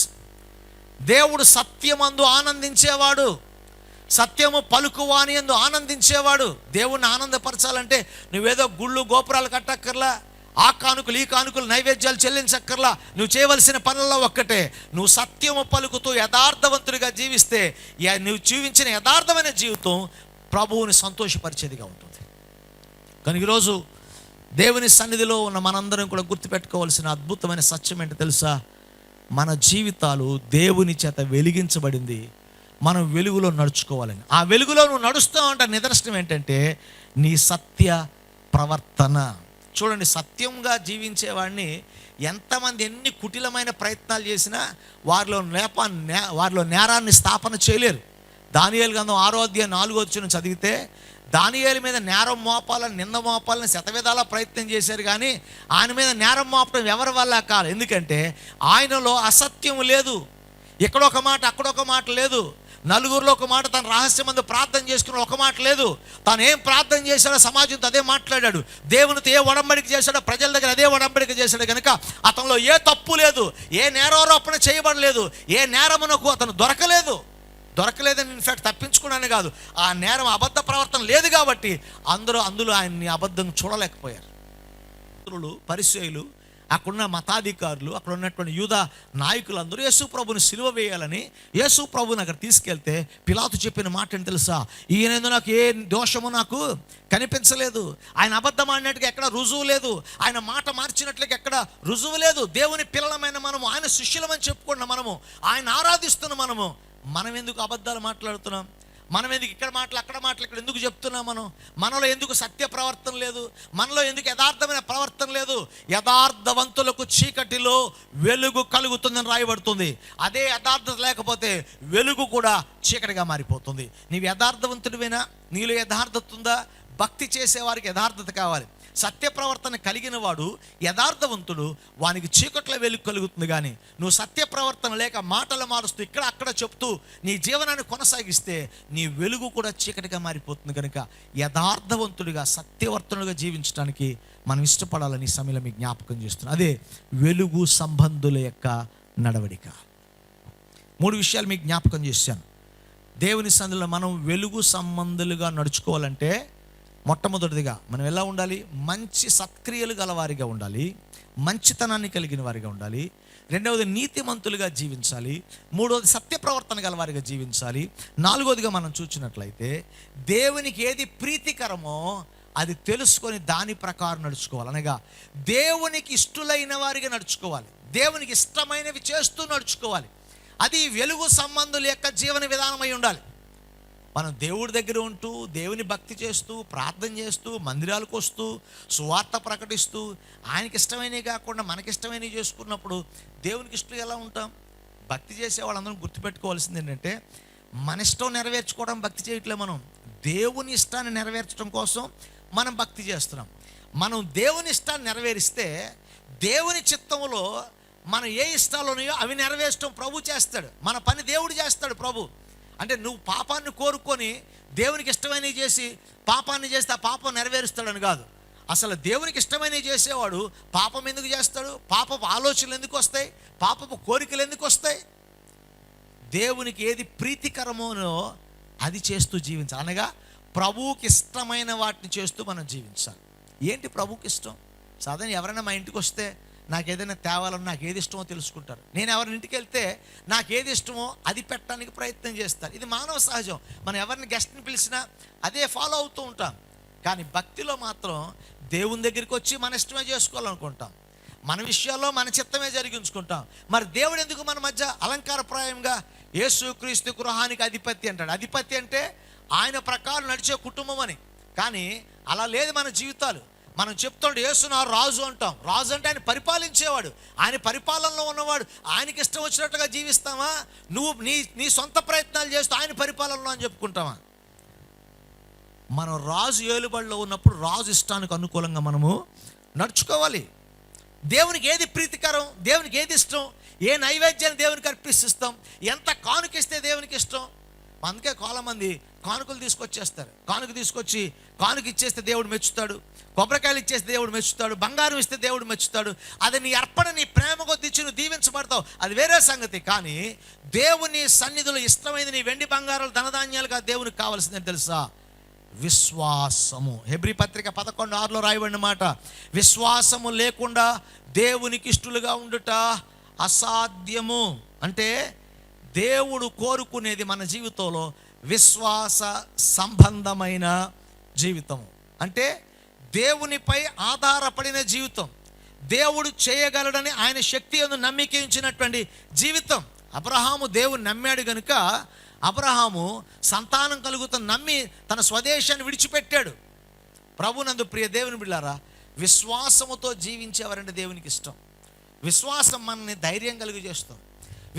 దేవుడు సత్యమందు ఆనందించేవాడు, సత్యము పలుకువాని యందు ఆనందించేవాడు. దేవుణ్ణి ఆనందపరచాలంటే నువ్వేదో గుళ్ళు గోపురాలు కట్టక్కర్లా, ఆ కానుకలు ఈ కానుకలు నైవేద్యాలు చెల్లించక్కర్లా. నువ్వు చేయవలసిన పనుల్లో ఒక్కటే, నువ్వు సత్యము పలుకుతూ యథార్థవంతుడిగా జీవిస్తే నువ్వు జీవించిన యథార్థమైన జీవితం ప్రభువుని సంతోషపరిచేదిగా ఉంటుంది. కనుక ఈరోజు దేవుని సన్నిధిలో ఉన్న మనందరం కూడా గుర్తుపెట్టుకోవాల్సిన అద్భుతమైన సత్యం ఏంటో తెలుసా? మన జీవితాలు దేవుని చేత వెలిగించబడింది, మనం వెలుగులో నడుచుకోవాలని. ఆ వెలుగులో నువ్వు నడుస్తావంటే నిదర్శనం ఏంటంటే నీ సత్య ప్రవర్తన. చూడండి, సత్యంగా జీవించేవాడిని ఎంతమంది ఎన్ని కుటిలమైన ప్రయత్నాలు చేసినా వారిలో నేరాన్ని స్థాపన చేయలేరు. దానియేలు గ్రంథం 6:4 చదివితే, దానియేలు మీద నేరం మోపాలని, నింద మోపాలని శతవిధాలా ప్రయత్నం చేశారు, కానీ ఆయన మీద నేరం మోపడం ఎవరి వల్ల కాదు. ఎందుకంటే ఆయనలో అసత్యం లేదు. ఇక్కడొక మాట అక్కడొక మాట లేదు. నలుగురిలో ఒక మాట, తన రహస్యమందు ప్రార్థన చేసుకున్న ఒక మాట లేదు. తాను ఏం ప్రార్థన చేశాడో సమాజంతో అదే మాట్లాడాడు. దేవునితో ఏ ఒడంబడిక చేశాడో ప్రజల దగ్గర అదే ఒడంబడిక చేశాడు. కనుక అతనిలో ఏ తప్పు లేదు, ఏ నేరారోపణ చేయబడలేదు, ఏ నేరమునకు అతను దొరకలేదని ఇన్ఫ్యాక్ట్ తప్పించుకున్నాను కాదు, ఆ నేరం అబద్ధ ప్రవర్తన లేదు కాబట్టి అందులో ఆయన్ని అబద్ధం చూడలేకపోయారు. పరిసయ్యులు అక్కడున్న మతాధికారులు, అక్కడ ఉన్నటువంటి యూదా నాయకులందరూ యేసు ప్రభుని సిలువ వేయాలని యేసు ప్రభుని అక్కడ తీసుకెళ్తే పిలాతు చెప్పిన మాట ఏంటి తెలుసా? ఈయనేందో నాకు ఏ దోషము నాకు కనిపించలేదు, ఆయన అబద్ధం ఆడినట్టుగా ఎక్కడ రుజువు లేదు, ఆయన మాట మార్చినట్లుగా ఎక్కడ రుజువు లేదు. దేవుని పిల్లలమైన మనము, ఆయన శిష్యులమని చెప్పుకున్న మనము, ఆయన ఆరాధిస్తున్న మనం ఎందుకు అబద్ధాలు మాట్లాడుతున్నాం? మనం ఎందుకు ఇక్కడ మాటలు అక్కడ మాటలు ఇక్కడ ఎందుకు చెప్తున్నాం? మనలో ఎందుకు సత్య ప్రవర్తన లేదు? మనలో ఎందుకు యథార్థమైన ప్రవర్తన లేదు? యథార్థవంతులకు చీకటిలో వెలుగు కలుగుతుందని రాయబడుతుంది. అదే యథార్థత లేకపోతే వెలుగు కూడా చీకటిగా మారిపోతుంది. నీవు యథార్థవంతుడివేనా? నీలో యథార్థత ఉందా? భక్తి చేసేవారికి యథార్థత కావాలి. సత్య ప్రవర్తన కలిగిన వాడు యథార్థవంతుడు, వానికి చీకట్లో వెలుగు కలుగుతుంది. కానీ నువ్వు సత్య ప్రవర్తన లేక మాటలు మారుస్తూ ఇక్కడ అక్కడ చెప్తూ నీ జీవనాన్ని కొనసాగిస్తే నీ వెలుగు కూడా చీకటిగా మారిపోతుంది. కనుక యథార్థవంతుడిగా సత్యవర్తనుడిగా జీవించడానికి మనం ఇష్టపడాలని సమయంలో మీకు జ్ఞాపకం చేస్తున్నాను. అదే వెలుగు సంబంధుల యొక్క నడవడిక. 3 విషయాలు మీకు జ్ఞాపకం చేశాను. దేవుని సన్నిధిలో మనం వెలుగు సంబంధులుగా నడుచుకోవాలంటే మొట్టమొదటిదిగా మనం ఎలా ఉండాలి? మంచి సత్క్రియలు గలవారిగా ఉండాలి, మంచితనాన్ని కలిగిన వారిగా ఉండాలి. రెండవది నీతిమంతులుగా జీవించాలి. మూడవది సత్య ప్రవర్తన గలవారిగా జీవించాలి. నాలుగవదిగా మనం చూసినట్లయితే దేవునికి ఏది ప్రీతికరమో అది తెలుసుకొని దాని ప్రకారం నడుచుకోవాలి. అనగా దేవునికి ఇష్టలైన వారిగా నడుచుకోవాలి, దేవునికి ఇష్టమైనవి చేస్తూ నడుచుకోవాలి. అది వెలుగు సంబంధుల యొక్క జీవన విధానమై ఉండాలి. మనం దేవుడి దగ్గర ఉంటూ, దేవుని భక్తి చేస్తూ, ప్రార్థన చేస్తూ, మందిరాలకు వస్తూ, సువార్త ప్రకటిస్తూ, ఆయనకి ఇష్టమైనవి కాకుండా మనకిష్టమైనవి చేసుకున్నప్పుడు దేవునికి ఇష్టం ఎలా ఉంటాం? భక్తి చేసే వాళ్ళందరం గుర్తుపెట్టుకోవాల్సింది ఏంటంటే, మన ఇష్టం నెరవేర్చుకోవడం భక్తి చేయట్లే. మనం దేవుని ఇష్టాన్ని నెరవేర్చడం కోసం మనం భక్తి చేస్తున్నాం. మనం దేవుని ఇష్టాన్ని నెరవేరిస్తే దేవుని చిత్తంలో మనం ఏ ఇష్టాలు ఉన్నాయో అవి నెరవేర్చడం ప్రభు చేస్తాడు. మన పని దేవుడు చేస్తాడు. ప్రభు అంటే నువ్వు పాపాన్ని కోరుకొని దేవునికి ఇష్టమైనవి చేసి పాపాన్ని చేస్తే ఆ పాపం నెరవేరుస్తాడని కాదు. అసలు దేవునికి ఇష్టమైనవి చేసేవాడు పాపం ఎందుకు చేస్తాడు? పాపపు ఆలోచనలు ఎందుకు వస్తాయి? పాపపు కోరికలు ఎందుకు వస్తాయి? దేవునికి ఏది ప్రీతికరమోనో అది చేస్తూ జీవించాలి. అనగా ప్రభువుకి ఇష్టమైన వాటిని చేస్తూ మనం జీవించాలి. ఏంటి ప్రభువుకి ఇష్టం? సాధారణ ఎవరైనా మా ఇంటికి వస్తే నాకు ఏదైనా తేవాలని, నాకు ఏది ఇష్టమో తెలుసుకుంటారు. నేను ఎవరిని ఇంటికి వెళ్తే నాకు ఏది ఇష్టమో అది పెట్టడానికి ప్రయత్నం చేస్తారు. ఇది మానవ సహజం. మనం ఎవరిని గెస్ట్ని పిలిచినా అదే ఫాలో అవుతూ ఉంటాం. కానీ భక్తిలో మాత్రం దేవుని దగ్గరికి వచ్చి మన ఇష్టమే చేసుకోవాలనుకుంటాం, మన విషయాల్లో మన చిత్తమే జరిగించుకుంటాం. మరి దేవుడు ఎందుకు మన మధ్య అలంకారప్రాయంగా యేసుక్రీస్తు గృహానికి అధిపతి అంటాడు? అధిపతి అంటే ఆయన ప్రకారం నడిచే కుటుంబం అని. కానీ అలా లేదు మన జీవితాలు. మనం చెప్తాడు యేసు నా రాజు అంటాం. రాజు అంటే ఆయన పరిపాలించేవాడు, ఆయన పరిపాలనలో ఉన్నవాడు. ఆయనకి ఇష్టం వచ్చినట్టుగా జీవిస్తామా? నువ్వు నీ సొంత ప్రయత్నాలు చేస్తూ ఆయన పరిపాలనలో అని చెప్పుకుంటామా? మనం రాజు ఏలుబడిలో ఉన్నప్పుడు రాజు ఇష్టానికి అనుకూలంగా మనము నడుచుకోవాలి. దేవునికి ఏది ప్రీతికరం, దేవునికి ఏది ఇష్టం, ఏ నైవేద్యాన్ని దేవునికి అర్పిస్తాం, ఎంత కానుకిస్తే దేవునికి ఇష్టం. అందుకే చాలామంది కానుకలు తీసుకొచ్చేస్తారు. కానుక తీసుకొచ్చి కానుక ఇచ్చేస్తే దేవుడు మెచ్చుతాడు, కొబ్బరికాయలు ఇచ్చేస్తే దేవుడు మెచ్చుతాడు, బంగారం ఇస్తే దేవుడు మెచ్చుతాడు. అది నీ అర్పణ, నీ ప్రేమ కొద్ది ఇచ్చి నువ్వు దీవించబడతావు, అది వేరే సంగతి. కానీ దేవుని సన్నిధిలో ఇష్టమైంది నీ వెండి బంగారాలు ధనధాన్యాలుగా దేవునికి కావాల్సిందని తెలుసా? విశ్వాసము. హెబ్రీ పత్రిక 11:6 రాయబడిన మాట, విశ్వాసము లేకుండా దేవునికి ఇష్టలుగా ఉండుట అసాధ్యము. అంటే దేవుడు కోరుకునేది మన జీవితంలో విశ్వాస సంబంధమైన జీవితం. అంటే దేవునిపై ఆధారపడిన జీవితం, దేవుడు చేయగలడని ఆయన శక్తి యందు నమ్మిక ఉంచినటువంటి జీవితం. అబ్రహాము దేవుని నమ్మాడు గనుక అబ్రహాము సంతానం కలుగుతున్న నమ్మి తన స్వదేశాన్ని విడిచిపెట్టాడు. ప్రభునందు ప్రియ దేవుని బిడ్డలారా, విశ్వాసముతో జీవించేవారంటే దేవునికి ఇష్టం. విశ్వాసం మనల్ని ధైర్యం కలిగి చేస్తాం.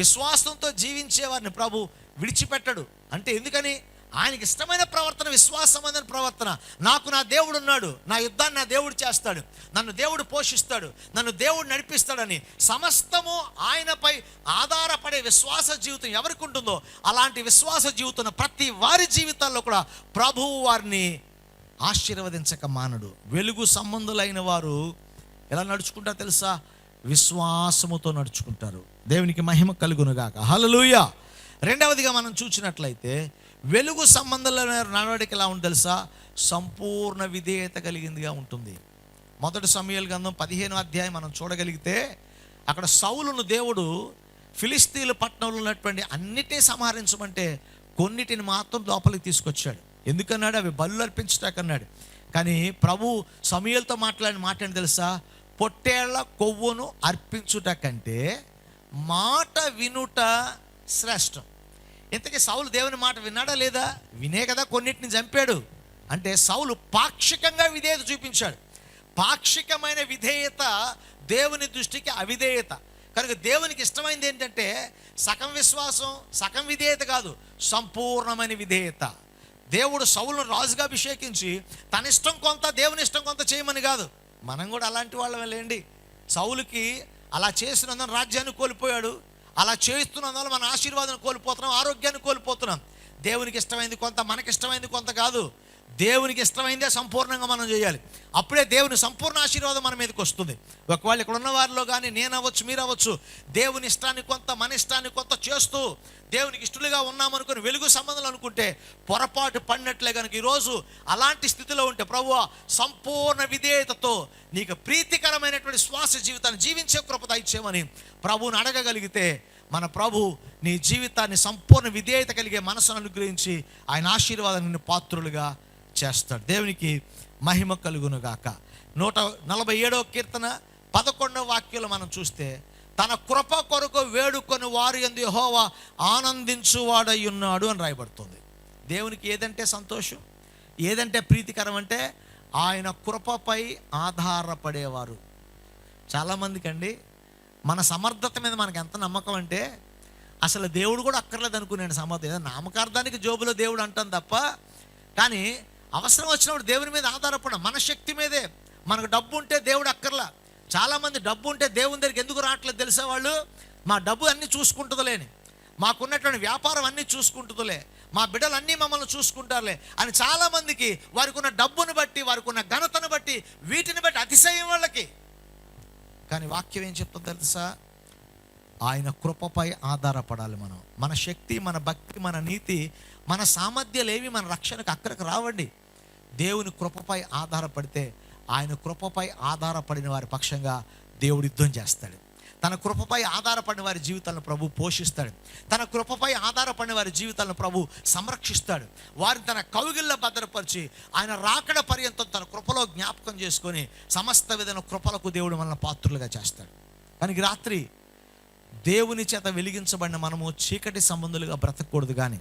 విశ్వాసంతో జీవించేవారిని ప్రభు విడిచిపెట్టడు. అంటే ఎందుకని? ఆయనకి ఇష్టమైన ప్రవర్తన విశ్వాసమైన ప్రవర్తన. నాకు నా దేవుడు ఉన్నాడు, నా యుద్ధాన్ని నా దేవుడు చేస్తాడు, నన్ను దేవుడు పోషిస్తాడు, నన్ను దేవుడు నడిపిస్తాడని సమస్తము ఆయనపై ఆధారపడే విశ్వాస జీవితం ఎవరికి ఉంటుందో అలాంటి విశ్వాస జీవితం ప్రతి వారి జీవితాల్లో కూడా ప్రభువు వారిని ఆశీర్వదించక మానడు. వెలుగు సంబంధులైన వారు ఎలా నడుచుకుంటారో తెలుసా? విశ్వాసముతో నడుచుకుంటారు. దేవునికి మహిమ కలుగునుగాక. హల్లెలూయా. రెండవదిగా మనం చూసినట్లయితే వెలుగు సంబంధంలో నడవడిక ఎలా ఉంటుంది తెలుసా? సంపూర్ణ విధేయత కలిగిందిగా ఉంటుంది. మొదటి సమూయేలు గ్రంథం 15వ అధ్యాయం మనం చూడగలిగితే అక్కడ సౌలును దేవుడు ఫిలిస్తీన్ల పట్టణంలో ఉన్నటువంటి అన్నిటినీ సంహరించమంటే కొన్నిటిని మాత్రం లోపలికి తీసుకొచ్చాడు. ఎందుకన్నాడు? అవి బలులు అర్పించటాకన్నాడు. కానీ ప్రభు సమూయేలుతో మాట్లాడిన మాట ఏంటి తెలుసా? పొట్టేళ్ల కొవ్వును అర్పించుట కంటే మాట వినుట శ్రేష్టం. ఇంతకీ సౌలు దేవుని మాట విన్నాడా లేదా? వినే కదా కొన్నిటిని చంపాడు. అంటే సౌలు పాక్షికంగా విధేయత చూపించాడు. పాక్షికమైన విధేయత దేవుని దృష్టికి అవిధేయత. కనుక దేవునికి ఇష్టమైనది ఏంటంటే సగం విశ్వాసం, సగం విధేయత కాదు, సంపూర్ణమైన విధేయత. దేవుడు సౌలును రాజుగా అభిషేకించి తన ఇష్టం కొంత, దేవుని ఇష్టం కొంత చేయమని కాదు. మనం కూడా అలాంటి వాళ్ళమే లేండి. సౌలుకి అలా చేసినందున రాజ్యాన్ని కోల్పోయాడు. అలా చేస్తున్నందువల్ల మన ఆశీర్వాదాన్ని కోల్పోతున్నాం, ఆరోగ్యాన్ని కోల్పోతున్నాం. దేవునికి ఇష్టమైంది కొంత, మనకి ఇష్టమైంది కొంత కాదు. దేవునికి ఇష్టమైందే సంపూర్ణంగా మనం చేయాలి. అప్పుడే దేవుని సంపూర్ణ ఆశీర్వాదం మన మీదకి వస్తుంది. ఒకవేళ ఇక్కడ ఉన్న వారిలో కానీ నేను అవ్వచ్చు, మీరు అవ్వచ్చు, దేవుని ఇష్టాన్ని కొంత, మన ఇష్టాన్ని కొంత చేస్తూ దేవునికి ఇష్టలుగా ఉన్నామనుకుని వెలుగు సంబంధాలు అనుకుంటే పొరపాటు పడినట్లే. కనుక ఈరోజు అలాంటి స్థితిలో ఉంటే ప్రభువా సంపూర్ణ విధేయతతో నీకు ప్రీతికరమైనటువంటి శ్వాస జీవితాన్ని జీవించే కృప దయచేయమని ప్రభువుని అడగగలిగితే మన ప్రభు నీ జీవితాన్ని సంపూర్ణ విధేయత కలిగే మనసును అనుగ్రహించి ఆయన ఆశీర్వాదాన్ని పాత్రులుగా చేస్తాడు. దేవునికి మహిమ కలుగునుగాక. 147వ కీర్తన 11వ వాక్యంలో మనం చూస్తే తన కృప కొరకు వేడుకొని వారి యందు యెహోవా ఆనందించువాడై ఉన్నాడు అని రాయబడుతుంది. దేవునికి ఏదంటే సంతోషం, ఏదంటే ప్రీతికరం అంటే ఆయన కృపపై ఆధారపడేవారు. చాలామందికి అండి మన సమర్థత మీద మనకు ఎంత నమ్మకం అంటే అసలు దేవుడు కూడా అక్కర్లేదు అనుకునేది సమర్థత. ఏదో నామకార్థానికి జోబులో దేవుడు అంటాం తప్ప, కానీ అవసరం వచ్చినప్పుడు దేవుని మీద ఆధారపడం, మన శక్తి మీదే. మనకు డబ్బు ఉంటే దేవుడు అక్కర్లా. చాలామంది డబ్బు ఉంటే దేవుని దగ్గరికి ఎందుకు రావట్లేదు తెలుసా? వాళ్ళు మా డబ్బు అన్నీ చూసుకుంటుందిలేని, మాకున్నటువంటి వ్యాపారం అన్నీ చూసుకుంటుందిలే, మా బిడ్డలు అన్నీ మమ్మల్ని చూసుకుంటారులే అని చాలామందికి వారికి ఉన్న డబ్బును బట్టి, వారికి ఉన్న ఘనతను బట్టి, వీటిని బట్టి అతిశయం వాళ్ళకి. కానీ వాక్యం ఏం చెప్తుందో తెలుసా? ఆయన కృపపై ఆధారపడాలి మనం. మన శక్తి, మన భక్తి, మన నీతి, మన సామర్థ్యాలు ఏవి మన రక్షణకు అక్కడికి రావండి. దేవుని కృపపై ఆధారపడితే ఆయన కృపపై ఆధారపడిన వారి పక్షంగా దేవుడు యుద్ధం చేస్తాడు. తన కృపపై ఆధారపడిన వారి జీవితాలను ప్రభు పోషిస్తాడు. తన కృపపై ఆధారపడిన వారి జీవితాలను ప్రభు సంరక్షిస్తాడు. వారిని తన కౌగిల్లో భద్రపరిచి ఆయన రాకడ పర్యంతం తన కృపలో జ్ఞాపకం చేసుకొని సమస్త విధమైన కృపలకు దేవుడు మనల్ని పాత్రులుగా చేస్తాడు. కానీ రాత్రి దేవుని చేత వెలిగించబడిన మనము చీకటి సంబంధులుగా బ్రతకూడదు, కానీ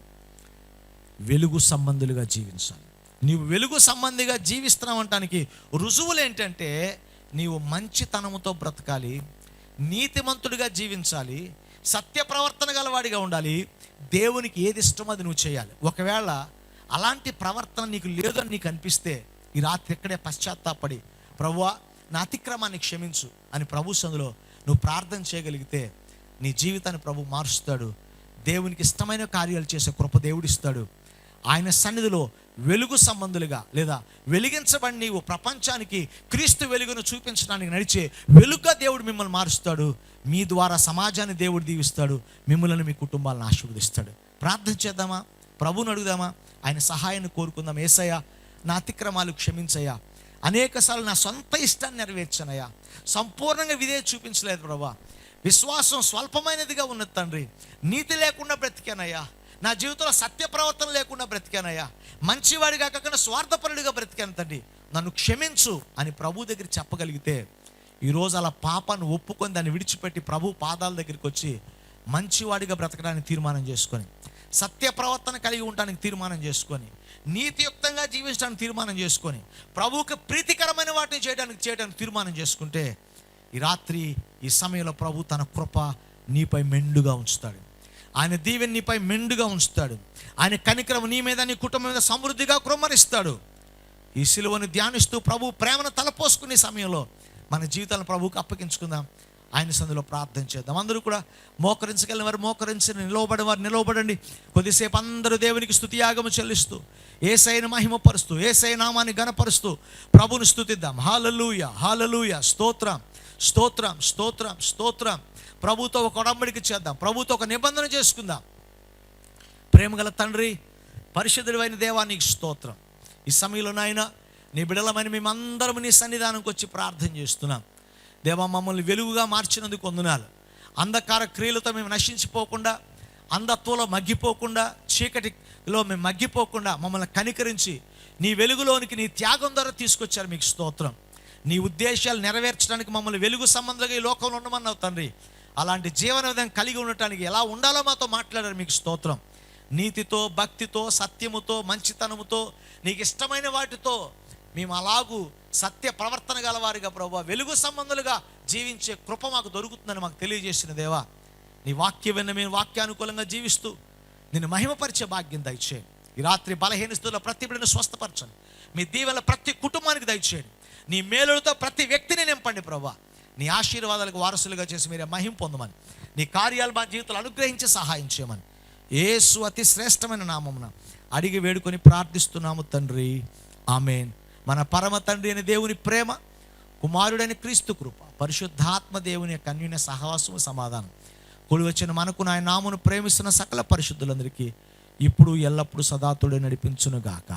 వెలుగు సంబంధులుగా జీవించాలి. నీవు వెలుగు సంబంధిగా జీవిస్తున్నావంటానికి రుజువులు ఏంటంటే నీవు మంచితనముతో బ్రతకాలి, నీతిమంతుడిగా జీవించాలి, సత్య ప్రవర్తన గలవాడిగా ఉండాలి, దేవునికి ఏది ఇష్టమో అది నువ్వు చేయాలి. ఒకవేళ అలాంటి ప్రవర్తన నీకు లేదని నీకు అనిపిస్తే ఈ రాత్రి ఇక్కడే పశ్చాత్తాపడి ప్రభువా నా అతిక్రమాన్ని క్షమించు అని ప్రభు సందులో నువ్వు ప్రార్థన చేయగలిగితే నీ జీవితాన్ని ప్రభు మారుస్తాడు. దేవునికి ఇష్టమైన కార్యాలు చేసే కృప దేవుడిస్తాడు. ఆయన సన్నిధిలో వెలుగు సంబంధులుగా లేదా వెలిగించబడి నీవు ప్రపంచానికి క్రీస్తు వెలుగును చూపించడానికి నడిచే వెలుగుగా దేవుడు మిమ్మల్ని మారుస్తాడు. మీ ద్వారా సమాజాన్ని దేవుడు దీవిస్తాడు, మిమ్మల్ని మీ కుటుంబాలను ఆశీర్వదిస్తాడు. ప్రార్థన చేద్దామా? ప్రభువుని అడుగుదామా? ఆయన సహాయాన్ని కోరుకుందాం. యేసయ్యా నా అతిక్రమాలు క్షమించయ్యా, అనేకసార్లు నా సొంత ఇష్టాన్ని నెరవేర్చానయ్యా, సంపూర్ణంగా విధేయత చూపించలేదు ప్రభా, విశ్వాసం స్వల్పమైనదిగా ఉన్నది తండ్రి, నీతి లేకుండా బ్రతికానయ్యా, నా జీవితంలో సత్య ప్రవర్తన లేకుండా బ్రతికానయ్యా, మంచివాడిగా కాకుండా స్వార్థపరుడిగా బ్రతికాను తండ్రి, నన్ను క్షమించు అని ప్రభు దగ్గర చెప్పగలిగితే ఈరోజు అలా పాపాన్ని ఒప్పుకొని దాన్ని విడిచిపెట్టి ప్రభు పాదాల దగ్గరికి వచ్చి మంచివాడిగా బ్రతకడానికి తీర్మానం చేసుకొని, సత్య ప్రవర్తన కలిగి ఉండడానికి తీర్మానం చేసుకొని, నీతియుక్తంగా జీవించడానికి తీర్మానం చేసుకొని, ప్రభువుకి ప్రీతికరమైన వాటిని చేయడానికి తీర్మానం చేసుకుంటే ఈ రాత్రి ఈ సమయంలో ప్రభు తన కృప నీపై మెండుగా ఉంచుతాడు. ఆయన దీవెన నీపై మెండుగా ఉంచుతాడు. ఆయన కనికరం నీ మీద, నీ కుటుంబం మీద సమృద్ధిగా కృమ్మరిస్తాడు. ఈ సిలువను ధ్యానిస్తూ ప్రభు ప్రేమను తలపోసుకునే సమయంలో మన జీవితాలను ప్రభువుకి అప్పగించుకుందాం. ఆయన సందులో ప్రార్థన చేద్దాం. అందరూ కూడా మోకరించగలిగిన వారు మోకరించి, నిలవబడిన వారు నిలవబడండి. కొద్దిసేపు అందరూ దేవునికి స్తుతియాగము చెల్లిస్తూ, యేసయ్యను మహిమపరుస్తూ, యేసయ్య నామాన్ని ఘనపరుస్తూ ప్రభువుని స్తుతిద్దాం. హల్లెలూయా, హల్లెలూయా, స్తోత్రం, స్తోత్రం, స్తోత్రం, స్తోత్రం. ప్రభుతో ఒక ఒడంబడిక చేద్దాం, ప్రభుతో ఒక నిబంధన చేసుకుందాం. ప్రేమగల తండ్రి, పరిశుద్ధుడైన దేవా నీకు స్తోత్రం. ఈ సమయంలో నాయన నీ బిడలమని మేమందరం నీ సన్నిధానంకి వచ్చి ప్రార్థన చేస్తున్నాం. దేవా, మమ్మల్ని వెలుగుగా మార్చినందుకు వందనాలు. అంధకార క్రియలతో మేము నశించిపోకుండా, అంధత్వంలో మగ్గిపోకుండా, చీకటిలో మేము మగ్గిపోకుండా మమ్మల్ని కనికరించి నీ వెలుగులోనికి నీ త్యాగం ద్వారా తీసుకొచ్చారు. మీకు స్తోత్రం. నీ ఉద్దేశాలు నెరవేర్చడానికి మమ్మల్ని వెలుగు సంబంధంగా ఈ లోకంలో ఉండమన్నావు తండ్రి. అలాంటి జీవన విధానం కలిగి ఉండటానికి ఎలా ఉండాలో మాతో మాట్లాడారు. మీకు స్తోత్రం. నీతితో, భక్తితో, సత్యముతో, మంచితనముతో, నీకు ఇష్టమైన వాటితో మేము అలాగూ సత్య ప్రవర్తన గలవారిగా ప్రభువా, వెలుగు సంబంధులుగా జీవించే కృప మాకు దొరుకుతుందని మాకు తెలియజేసిన దేవా, నీ వాక్యం విన్న మేము వాక్యానుకూలంగా జీవిస్తూ నిన్ను మహిమపరిచే భాగ్యం దయచేయండి. ఈ రాత్రి బలహీన స్థితిలో ప్రతి బిడ్డను స్వస్థపరచండి. మీ దీవెనలు ప్రతి కుటుంబానికి దయచేయండి. నీ మేలులతో ప్రతి వ్యక్తిని నింపండి ప్రభువా. నీ ఆశీర్వాదాలకు వారసులుగా చేసి మీరే మహిమ పొందమని, నీ కార్యాలు మా జీవితంలో అనుగ్రహించి సహాయం చేయమని యేసు అతి శ్రేష్టమైన నామమున అడిగి వేడుకొని ప్రార్థిస్తున్నాము తండ్రి. ఆమేన్. మన పరమ తండ్రి అయిన దేవుని ప్రేమ, కుమారుడైన క్రీస్తు కృప, పరిశుద్ధాత్మ దేవుని యొక్క అన్యోన్య సహవాసము, సమాధానం కూడి వచ్చిన మనకు ఆయన నామమును ప్రేమిస్తున్న సకల పరిశుద్ధులందరికీ ఇప్పుడు ఎల్లప్పుడూ సదాతుడే నడిపించునుగాక.